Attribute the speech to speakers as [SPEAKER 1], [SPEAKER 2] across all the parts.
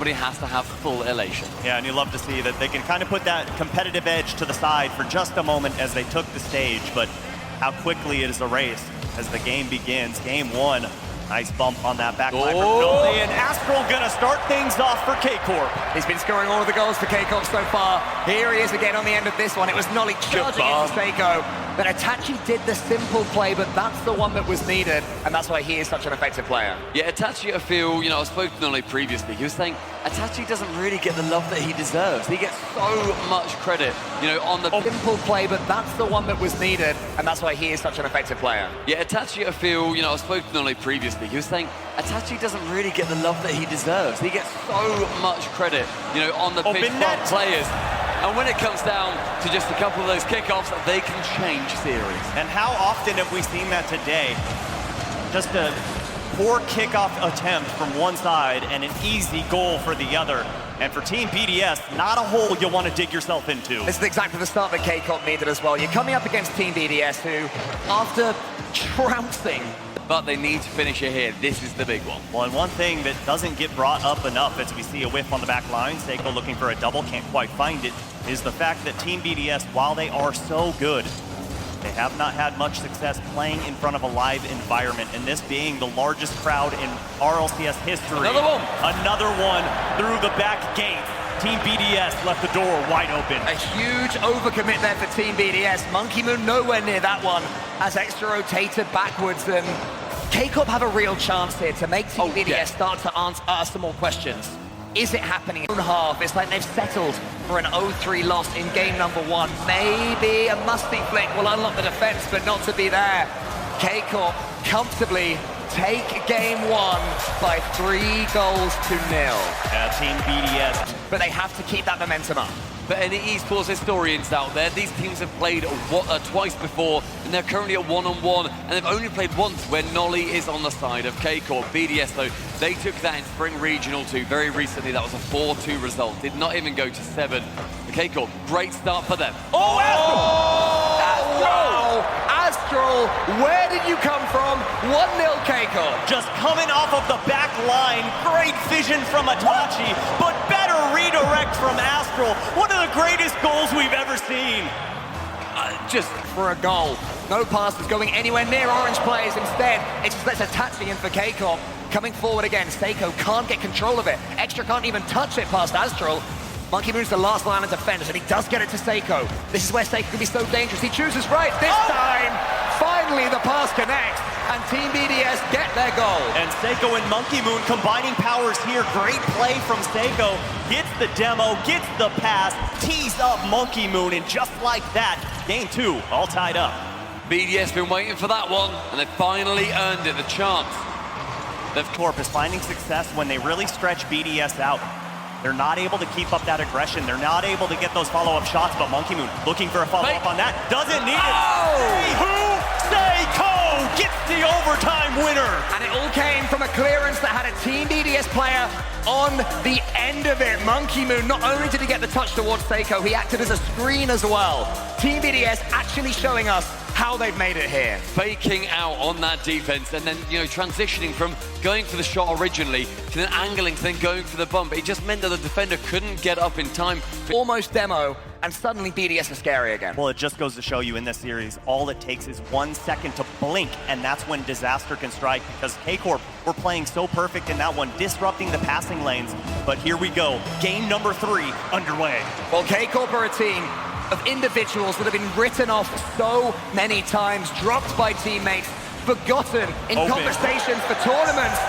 [SPEAKER 1] Somebody has to have full elation.
[SPEAKER 2] Yeah, and you love to see that they can kind of put that competitive edge to the side for just a moment as they took the stage, but how quickly it is erased as the game begins. Game one, nice bump on that back line for Noli, and Astral gonna start things off for K-Corp.
[SPEAKER 3] He's been scoring all of the goals for K-Corp so far. Here he is again on the end of this one. It was Noli charging into Seiko. But Itachi did the simple play, but that's the one that was needed, and that's why he is such an effective player.
[SPEAKER 1] Yeah, Itachi, I feel, I spoke to Noli previously. He was saying Itachi doesn't really get the love that he deserves. He gets so much credit, on the
[SPEAKER 3] simple play, but that's the one that was needed, and that's why he is such an effective player.
[SPEAKER 1] Yeah, Itachi, I feel, I spoke to Noli previously. He was saying Itachi doesn't really get the love that he deserves. He gets so much credit, on the pitch from players. And when it comes down to just a couple of those kickoffs, they can change series.
[SPEAKER 2] And how often have we seen that today? Just a poor kickoff attempt from one side and an easy goal for the other. And for Team BDS, not a hole you want to dig yourself into.
[SPEAKER 3] This is exactly the start that K-Corp needed as well. You're coming up against Team BDS, who, after trouncing,
[SPEAKER 1] but they need to finish it here. This is the big one.
[SPEAKER 2] Well, and one thing that doesn't get brought up enough as we see a whiff on the back line, Seiko looking for a double, can't quite find it, is the fact that Team BDS, while they are so good, they have not had much success playing in front of a live environment, and this being the largest crowd in RLCS history.
[SPEAKER 1] Another one.
[SPEAKER 2] Another one through the back gate. Team BDS left the door wide open.
[SPEAKER 3] A huge overcommit there for Team BDS. Monkey Moon nowhere near that one as Extra rotated backwards, and K-Corp have a real chance here to make Team BDS start to ask some more questions. Is it happening in half? It's like they've settled for an 0-3 loss in game number one. Maybe a musty flick will unlock the defense, but not to be there. K-Corp comfortably take game one by 3-0.
[SPEAKER 2] Team BDS.
[SPEAKER 3] But they have to keep that momentum up.
[SPEAKER 1] For any esports historians out there, these teams have played twice before, and they're currently at 1-on-1, and they've only played once where Noli is on the side of K-Corp. BDS, though, they took that in Spring Regional 2 very recently. That was a 4-2 result. Did not even go to 7. The K-Corp, great start for them.
[SPEAKER 3] Astral! Astral, where did you come from? 1-0 K-Corp.
[SPEAKER 2] Just coming off of the back line. Great vision from Itachi, but better redirect from Astral. One of the greatest goals we've ever seen.
[SPEAKER 3] Just for a goal. No passes going anywhere near Orange players. Instead, it just lets Itachi in for K-Corp. Coming forward again, Seiko can't get control of it. Extra can't even touch it past Astral. Monkey Moon's the last line of defense, and he does get it to Seiko. This is where Seiko can be so dangerous. He chooses right this time. Finally, the pass connects, and Team BDS get their goal.
[SPEAKER 2] And Seiko and Monkey Moon combining powers here. Great play from Seiko. Gets the demo, gets the pass, tees up Monkey Moon, and just like that, game two, all tied up.
[SPEAKER 1] BDS been waiting for that one, and they finally earned it, the chance.
[SPEAKER 2] The Corp is finding success when they really stretch BDS out. They're not able to keep up that aggression. They're not able to get those follow-up shots, but Monkey Moon looking for a follow-up on that. Doesn't need it. Seiko gets the overtime winner.
[SPEAKER 3] And it all came from a clearance that had a Team BDS player on the end of it. Monkey Moon, not only did he get the touch towards Seiko, he acted as a screen as well. Team BDS actually showing us how they've made it here.
[SPEAKER 1] Faking out on that defense and then, transitioning from going for the shot originally to then angling to then going for the bump. It just meant that the defender couldn't get up in time.
[SPEAKER 3] Almost demo, and suddenly BDS is scary again.
[SPEAKER 2] Well, it just goes to show you in this series, all it takes is 1 second to blink, and that's when disaster can strike, because K-Corp were playing so perfect in that one, disrupting the passing lanes. But here we go, game number 3 underway.
[SPEAKER 3] Well, K-Corp are a team of individuals that have been written off so many times, dropped by teammates, forgotten in conversations for tournaments.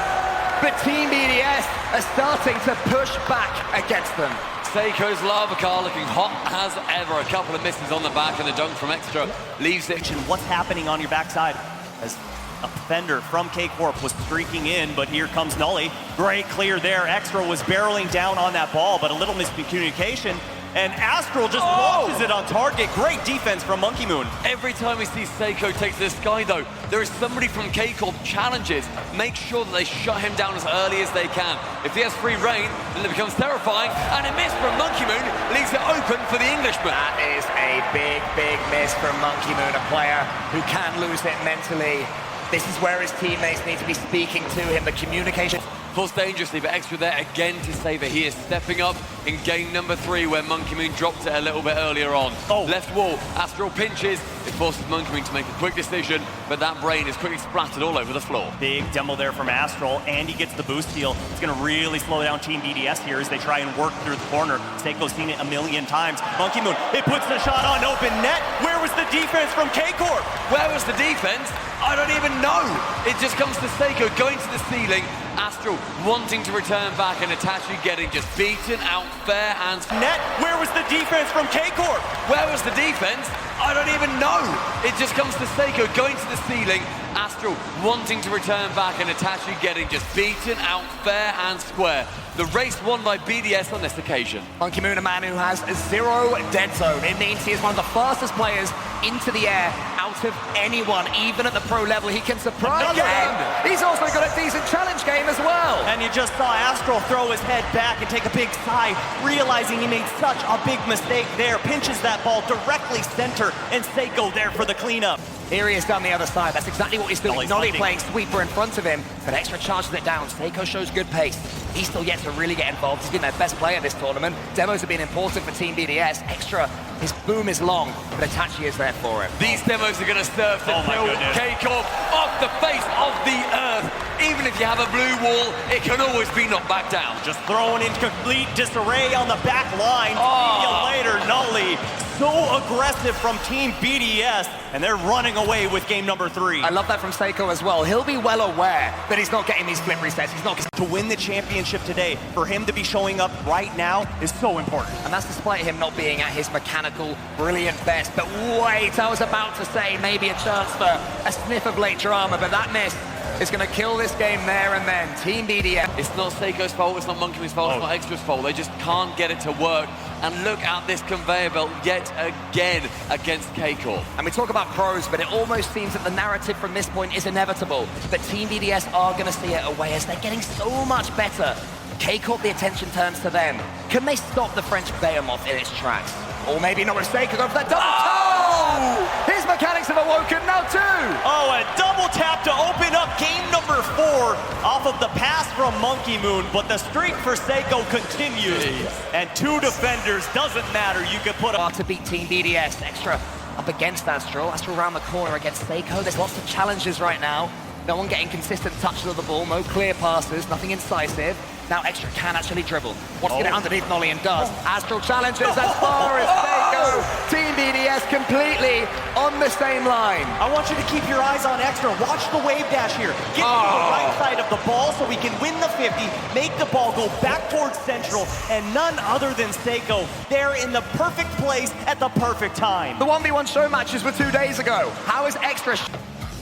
[SPEAKER 3] But Team BDS are starting to push back against them.
[SPEAKER 1] Seiko's lava car looking hot as ever. A couple of misses on the back, and the dunk from Extra leaves it.
[SPEAKER 2] And what's happening on your backside? As a defender from K-Corp was streaking in, but here comes Noli. Great clear there. Extra was barreling down on that ball, but a little miscommunication. And Astral just launches it on target. Great defense from Monkey Moon.
[SPEAKER 1] Every time we see Seiko take to the sky, though, there is somebody from K-Corp challenges, make sure that they shut him down as early as they can. If he has free reign, then it becomes terrifying. And a miss from Monkey Moon leaves it open for the Englishman.
[SPEAKER 3] That is a big, big miss from Monkey Moon, a player who can lose it mentally. This is where his teammates need to be speaking to him. The communication
[SPEAKER 1] Forced dangerously, but Extra there again to save it. He is stepping up in game number 3, where Monkey Moon dropped it a little bit earlier on. Left wall, Astral pinches. It forces Monkey Moon to make a quick decision, but that brain is quickly splattered all over the floor.
[SPEAKER 2] Big demo there from Astral, and he gets the boost heal. It's going to really slow down Team BDS here as they try and work through the corner. Seiko's seen it a million times. Monkey Moon, it puts the shot on open net. Where was the defense from K-Corp?
[SPEAKER 1] Where was the defense? I don't even know. It just comes to Seiko going to the ceiling. Astral wanting to return back, and Itachi getting just beaten out fair hands.
[SPEAKER 2] Net, where was the defense from K-Corp?
[SPEAKER 1] Where was the defense? I don't even know. It just comes to Seiko going to the ceiling. Astral wanting to return back, and Itachi getting just beaten out fair and square. The race won by BDS on this occasion.
[SPEAKER 3] Monkey Moon, a man who has 0 dead zone. It means he is one of the fastest players into the air out of anyone, even at the pro level. He can surprise again. He's also got a decent challenge game as well.
[SPEAKER 2] And you just saw Astral throw his head back and take a big sigh, realizing he made such a big mistake there. Pinches that ball directly center, and Seiko there for the cleanup.
[SPEAKER 3] Here he is down the other side. That's exactly what he's doing. Nolly playing sweeper in front of him, but Extra charges it down. Seiko shows good pace. He's still yet to really get involved. He's been their best player this tournament. Demos have been important for Team BDS. Extra, his boom is long, but Itachi is there for him.
[SPEAKER 1] These demos are going to serve to kill K-Corp off the face of the earth. Even if you have a blue wall, it can always be knocked back down.
[SPEAKER 2] Just thrown in complete disarray on the back line. See you later, Nolly. So aggressive from Team BDS, and they're running away with game number 3.
[SPEAKER 3] I love that from Seiko as well. He'll be well aware that he's not getting these flip resets. He's not
[SPEAKER 2] to win the championship today. For him to be showing up right now is so important.
[SPEAKER 3] And that's despite him not being at his mechanical, brilliant best. But wait, I was about to say maybe a chance for a sniff of late drama, but that miss is going to kill this game there and then. Team BDS.
[SPEAKER 1] It's not Seiko's fault, it's not Monkey Moon's fault, it's not Extra's fault. They just can't get it to work. And look at this conveyor belt yet again against K-Corp.
[SPEAKER 3] And we talk about pros, but it almost seems that the narrative from this point is inevitable. But Team BDS are going to see it away as they're getting so much better. K-Corp, the attention turns to them. Can they stop the French behemoth in its tracks? Or maybe not mistake, go for that double toe! His mechanics have awoken now too!
[SPEAKER 2] A double tap to open up game number 4 off of the pass from Monkey Moon, but the streak for Seiko continues. And 2 defenders, doesn't matter, you can put
[SPEAKER 3] to beat Team BDS. Extra up against Astral. Astral around the corner against Seiko. There's lots of challenges right now. No one getting consistent touches of the ball, no clear passes, nothing incisive. Now Extra can actually dribble. Wants to get it underneath Nolly and does. Astral challenges as far as Seiko. Team BDS completely on the same line.
[SPEAKER 2] I want you to keep your eyes on Extra. Watch the wave dash here. Get to the right side of the ball so we can win the 50, make the ball go back towards Central, and none other than Seiko there in the perfect place at the perfect time.
[SPEAKER 3] The 1v1 show matches were 2 days ago. How is Extra...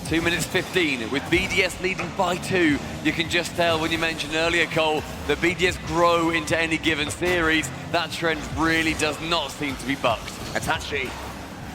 [SPEAKER 1] 2 minutes 15 with BDS leading by 2. You can just tell when you mentioned earlier, Cole, that BDS grow into any given series. That trend really does not seem to be bucked.
[SPEAKER 3] Itachi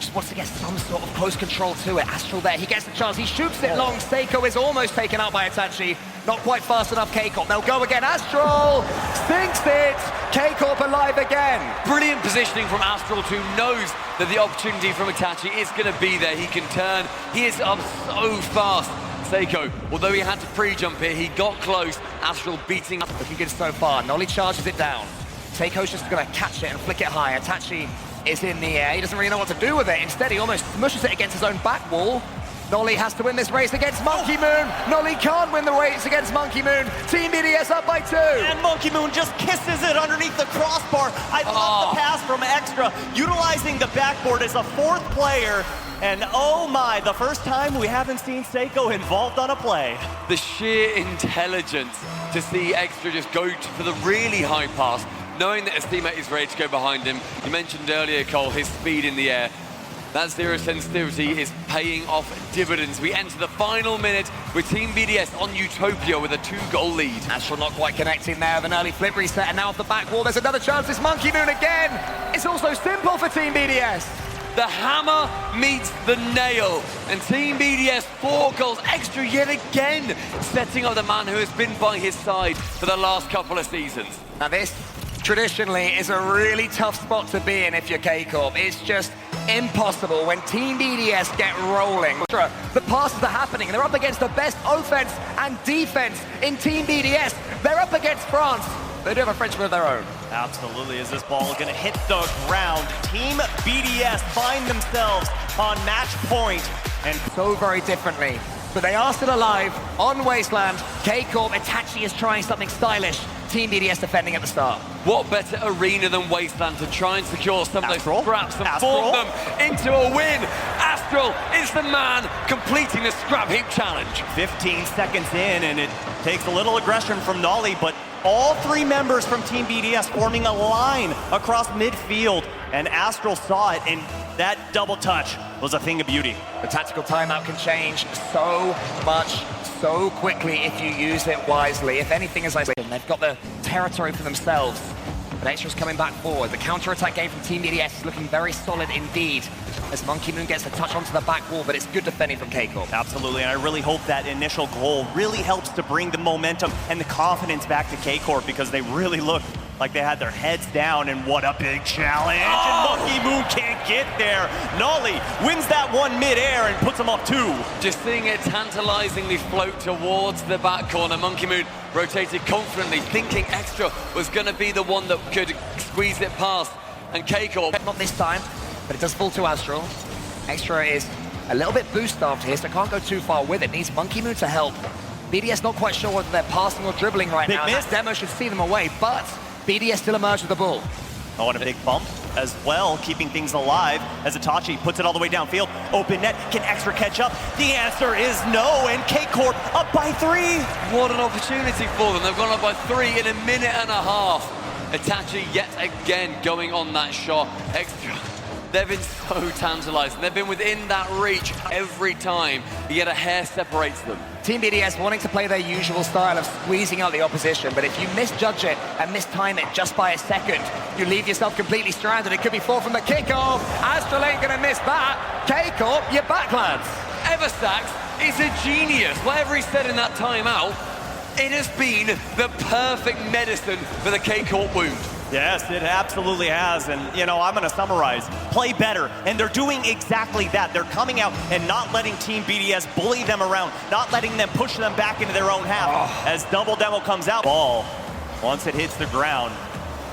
[SPEAKER 3] just wants to get some sort of close control to it. Astral there, he gets the chance, he shoots it long. Seiko is almost taken out by Itachi. Not quite fast enough, K-Corp. They'll go again. Astral sinks it. K-Corp alive again.
[SPEAKER 1] Brilliant positioning from Astral, who knows that the opportunity from Itachi is going to be there. He can turn. He is up so fast. Seiko, although he had to pre-jump here, he got close. Astral beating up.
[SPEAKER 3] Looking good so far. Nolly charges it down. Seiko's just going to catch it and flick it high. Itachi is in the air. He doesn't really know what to do with it. Instead, he almost smushes it against his own back wall. Nolly has to win this race against Monkey Moon. Nolly can't win the race against Monkey Moon. Team BDS up by 2.
[SPEAKER 2] And Monkey Moon just kisses it underneath the crossbar. I love the pass from Extra, utilizing the backboard as a 4th player. And oh my, the first time we haven't seen Seiko involved on a play.
[SPEAKER 1] The sheer intelligence to see Extra just go for the really high pass, knowing that his teammate is ready to go behind him. You mentioned earlier, Cole, his speed in the air. That zero sensitivity is paying off dividends. We enter the final minute with Team BDS on Utopia with a 2-goal lead.
[SPEAKER 3] Astral not quite connecting there with an early flip reset, and now off the back wall, there's another chance. It's Monkey Moon again. It's also simple for Team BDS.
[SPEAKER 1] The hammer meets the nail, and Team BDS 4 goals Extra yet again, setting up the man who has been by his side for the last couple of seasons.
[SPEAKER 3] Now this, traditionally, is a really tough spot to be in if you're K-Corp. It's just impossible when Team BDS get rolling. The passes are happening. They're up against the best offense and defense in Team BDS. They're up against France. They do have a Frenchman of their own.
[SPEAKER 2] Absolutely. Is this ball going to hit the ground? Team BDS find themselves on match point.
[SPEAKER 3] And so very differently. But they are still alive on Wasteland. K-Corp, Itachi is trying something stylish. Team BDS defending at the start.
[SPEAKER 1] What better arena than Wasteland to try and secure some of those scraps and
[SPEAKER 2] Astral.
[SPEAKER 1] form them into a win? Astral is the man completing the scrap heap challenge.
[SPEAKER 2] 15 seconds in, and it takes a little aggression from Nolly, but all three members from Team BDS forming a line across midfield, and Astral saw it, and that double touch was a thing of beauty.
[SPEAKER 3] The tactical timeout can change so much, so quickly if you use it wisely. If anything, as I said, they've got the territory for themselves. But Extra's coming back forward. The counter-attack game from Team BDS is looking very solid indeed, as Monkey Moon gets a touch onto the back wall, but it's good defending from K-Corp.
[SPEAKER 2] Absolutely, and I really hope that initial goal really helps to bring the momentum and the confidence back to K-Corp, because they really look like they had their heads down, and what a big challenge. And Monkey Moon can't get there. Nolly wins that one mid-air and puts them up 2.
[SPEAKER 1] Just seeing it tantalizingly float towards the back corner. Monkey Moon rotated confidently, thinking Extra was going to be the one that could squeeze it past. And K-Corp...
[SPEAKER 3] Not this time, but it does fall to Astral. Extra is a little bit boost-starved here, so can't go too far with it. Needs Monkey Moon to help. BDS not quite sure whether they're passing or dribbling right now.
[SPEAKER 2] Miss.
[SPEAKER 3] That demo should see them away, but BDS still emerged with the ball.
[SPEAKER 2] Oh, and a big bump as well, keeping things alive as Itachi puts it all the way downfield. Open net, can Extra catch up? The answer is no, and K-Corp up by 3.
[SPEAKER 1] What an opportunity for them. They've gone up by 3 in a minute and a half. Itachi yet again going on that shot. Extra. They've been so tantalizing. They've been within that reach every time, yet a hair separates them.
[SPEAKER 3] Team BDS wanting to play their usual style of squeezing out the opposition, but if you misjudge it and mistime it just by a second, you leave yourself completely stranded. It could be 4 from the kickoff. Astral ain't gonna miss that. K-Corp, you're back, lads.
[SPEAKER 1] Eversax is a genius. Whatever he said in that timeout, it has been the perfect medicine for the K-Corp wound.
[SPEAKER 2] Yes, it absolutely has, and you know, I'm gonna summarize. Play better, and they're doing exactly that. They're coming out and not letting Team BDS bully them around, not letting them push them back into their own half. As double demo comes out, ball, once it hits the ground,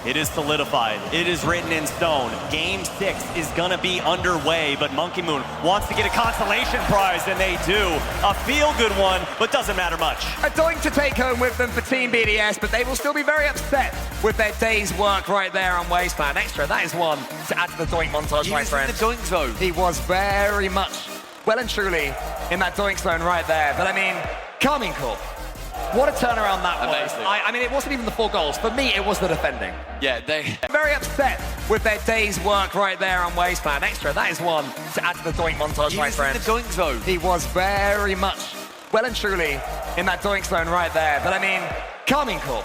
[SPEAKER 2] it is solidified. It is written in stone. Game 6 is gonna be underway, but Monkey Moon wants to get a consolation prize, and they do. A feel-good one, but doesn't matter much.
[SPEAKER 3] A doink to take home with them for Team BDS, but they will still be very upset with their day's work right there on Wasteland. Extra, that is one to add to the doink montage, my friends.
[SPEAKER 1] The doink zone.
[SPEAKER 3] He was very much, well and truly, in that doink zone right there. But I mean, Karmine Corp. What a turnaround that was.
[SPEAKER 1] Amazing.
[SPEAKER 3] I mean, it wasn't even the 4 goals. For me, it was the defending.
[SPEAKER 1] Yeah, they...
[SPEAKER 3] Very upset with their day's work right there on Wasteland. Extra, that is one to add to the doink montage, my friends.
[SPEAKER 1] The doink zone.
[SPEAKER 3] He was very much, well and truly, in that doink zone right there. But I mean, Karmine Corp.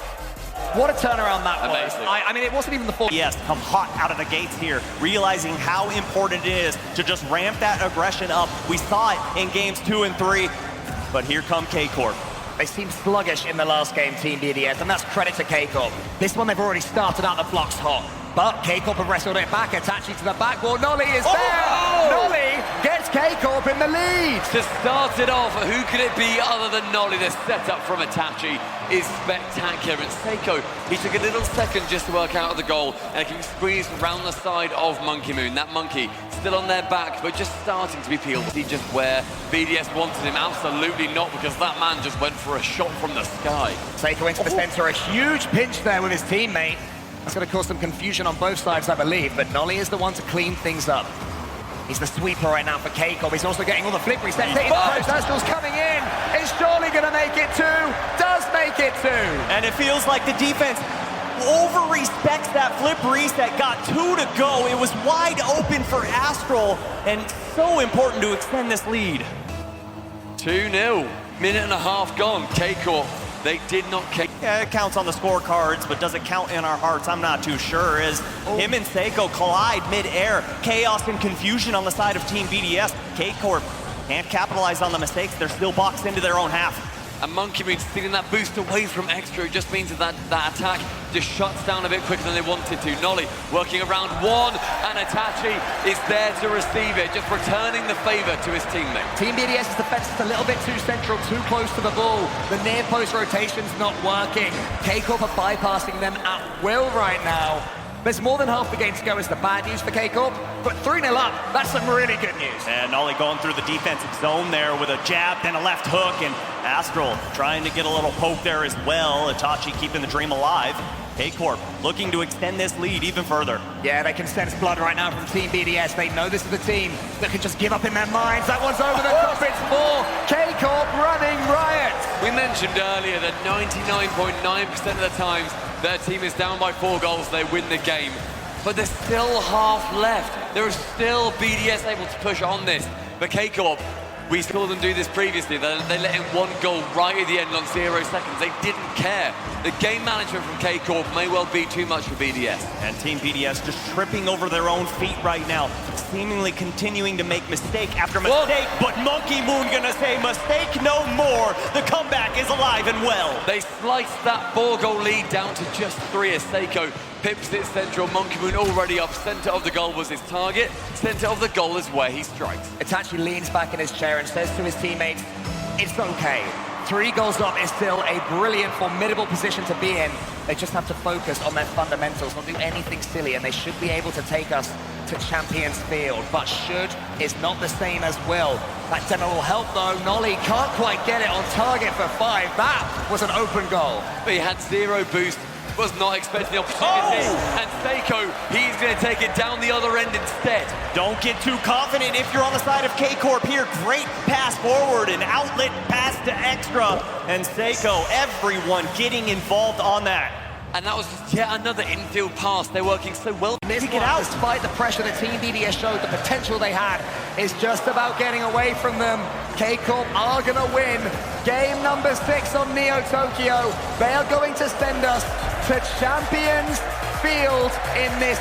[SPEAKER 3] What a turnaround that was.
[SPEAKER 1] Amazing.
[SPEAKER 3] I mean, it wasn't even the 4.
[SPEAKER 2] Yes, come hot out of the gates here, realizing how important it is to just ramp that aggression up. We saw it in games 2 and 3, but here come K-Corp.
[SPEAKER 3] They seemed sluggish in the last game, Team BDS, and that's credit to K-Corp. This one, they've already started out the blocks hot. But K-Corp have wrestled it back, attaching to the back wall. Nolly is there! Nolly gets K-Corp in the lead!
[SPEAKER 1] To start it off, who could it be other than Nolly? The setup from Itachi is spectacular. And Seiko, he took a little second just to work out of the goal, and he can squeeze around the side of Monkey Moon. That monkey still on their back, but just starting to be peeled. He just where BDS wanted him? Absolutely not, because that man just went for a shot from the sky.
[SPEAKER 3] Seiko into the center, a huge pinch there with his teammate. That's going to cause some confusion on both sides, I believe, but Nolly is the one to clean things up. He's the sweeper right now for K-Corp. He's also getting all the flip resets. Astral's coming in. Is surely going to make it 2. Does make it 2.
[SPEAKER 2] And it feels like the defense over-respects that flip reset. Got 2 to go. It was wide open for Astral, and so important to extend this lead.
[SPEAKER 1] 2-0. Minute and a half gone. K-Corp, they did not kick.
[SPEAKER 2] Yeah, it counts on the scorecards, but does it count in our hearts? I'm not too sure. As him and Seiko collide mid-air, chaos and confusion on the side of Team BDS. K-Corp can't capitalize on the mistakes. They're still boxed into their own half.
[SPEAKER 1] And Monkey Moon stealing that boost away from Extra. It just means that attack just shuts down a bit quicker than they wanted to. Nolly working around one, and Itachi is there to receive it, just returning the favor to his teammate.
[SPEAKER 3] Team BDS's defense is a little bit too central, too close to the ball. The near post rotation's not working. K-Corp are bypassing them at will right now. There's more than half the game to go is the bad news for K-Corp, but 3-0 up, that's some really good news.
[SPEAKER 2] And Nolly going through the defensive zone there with a jab, then a left hook, and Astral trying to get a little poke there as well. Itachi keeping the dream alive. K-Corp looking to extend this lead even further.
[SPEAKER 3] Yeah, they can sense blood right now from Team BDS. They know this is the team that can just give up in their minds. That one's over the top, it's 4. K-Corp running riot.
[SPEAKER 1] We mentioned earlier that 99.9% of the times their team is down by 4 goals, they win the game. But there's still half left. There is still BDS able to push on this. But K-Corp, we saw them do this previously. They let in 1 goal right at the end on 0 seconds. They didn't care. The game management from K-Corp may well be too much for BDS.
[SPEAKER 2] And Team BDS just tripping over their own feet right now, seemingly continuing to make mistake after mistake. But Monkey Moon gonna say mistake no more. The comeback is alive and well.
[SPEAKER 1] They sliced that 4-goal lead down to just 3 as Seiko pips it central. Monkey Moon already up. Center of the goal was his target. Center of the goal is where he strikes.
[SPEAKER 3] Itachi leans back in his chair and says to his teammates, it's okay. 3 goals up is still a brilliant, formidable position to be in. They just have to focus on their fundamentals, not do anything silly, and they should be able to take us to Champions Field. But should is not the same as will. That demo will help though. Nolly can't quite get it on target for 5. That was an open goal.
[SPEAKER 1] But he had 0 boost. Was not expecting the opportunity. And Seiko, he's going to take it down the other end instead.
[SPEAKER 2] Don't get too confident if you're on the side of K-Corp here. Great pass forward, an outlet pass to Extra. And Seiko, everyone getting involved on that.
[SPEAKER 1] And that was just yet another infield pass. They're working so well to
[SPEAKER 3] Get out. Despite the pressure the Team BDS showed, the potential they had is just about getting away from them. K-Corp are going to win game number 6 on Neo Tokyo. They are going to send us to Champions Field in this.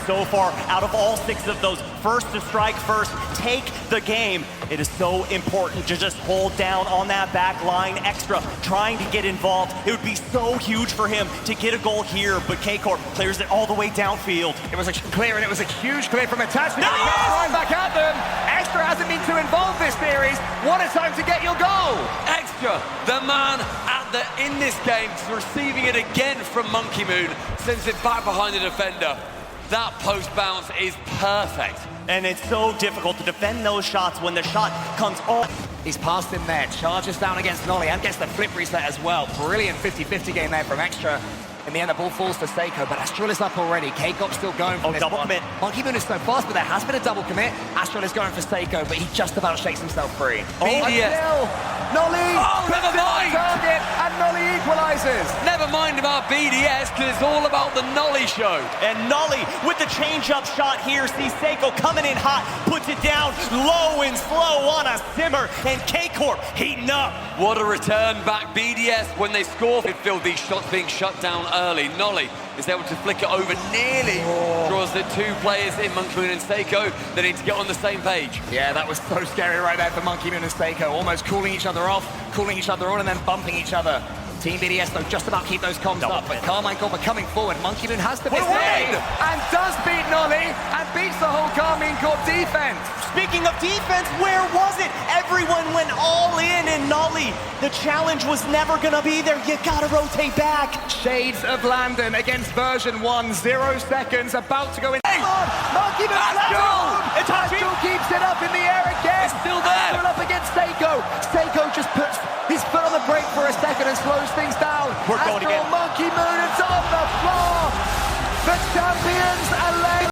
[SPEAKER 2] So far, out of all 6 of those, first to strike first, take the game. It is so important to just hold down on that back line. Extra trying to get involved. It would be so huge for him to get a goal here, but K-Corp clears it all the way downfield.
[SPEAKER 3] It was a clear, and it was a huge clear from Itachi. Right back at them. Extra hasn't been too involved this series. What a time to get your goal.
[SPEAKER 1] Extra, the man in this game, receiving it again from Monkey Moon, sends it back behind the defender. That post bounce is perfect.
[SPEAKER 2] And it's so difficult to defend those shots when the shot comes off.
[SPEAKER 3] He's passed him there, charges down against Nolly and gets the flip reset as well. Brilliant 50-50 game there from Extra. In the end, the ball falls to Seiko, but Astral is up already. K-Corp still going for this
[SPEAKER 2] double
[SPEAKER 3] one.
[SPEAKER 2] commit.
[SPEAKER 3] Monkey Moon is so fast, but there has been a double commit. Astral is going for Seiko, but he just about shakes himself free.
[SPEAKER 1] BDS.
[SPEAKER 3] Nolly!
[SPEAKER 1] Oh, never mind!
[SPEAKER 3] Target, and Nolly equalizes.
[SPEAKER 1] Never mind about BDS, because it's all about the Nolly show.
[SPEAKER 2] And Nolly with the change-up shot here. See Seiko coming in hot, puts it down low and slow on a simmer, and K-Corp heating up.
[SPEAKER 1] What a return back. BDS, when they score, midfield, these shots being shut down early. Nolly is able to flick it over, nearly draws the 2 players in, Monkey Moon and Seiko. They need to get on the same page.
[SPEAKER 3] Yeah, that was so scary right there for Monkey Moon and Seiko, almost cooling each other off, cooling each other on, and then bumping each other. Team BDS, though, just about keep those comms up, but Karmine Corp are coming forward. Monkey Moon has to miss and does beat Nolly, and beats the whole Karmine Corp defense.
[SPEAKER 2] Speaking of defense, where was it? Everyone went all in, and Nolly, the challenge was never gonna be there. You gotta rotate back.
[SPEAKER 3] Shades of Landon against version 1, 0 seconds, about to go in. Monkey Moon, Astral keeps it up in the air again.
[SPEAKER 1] It's still there.
[SPEAKER 3] Astral up against Seiko. Seiko just puts his foot on the brake for a second and slows things down.
[SPEAKER 2] We're going again.
[SPEAKER 3] Monkey Moon, it's on the floor. The champions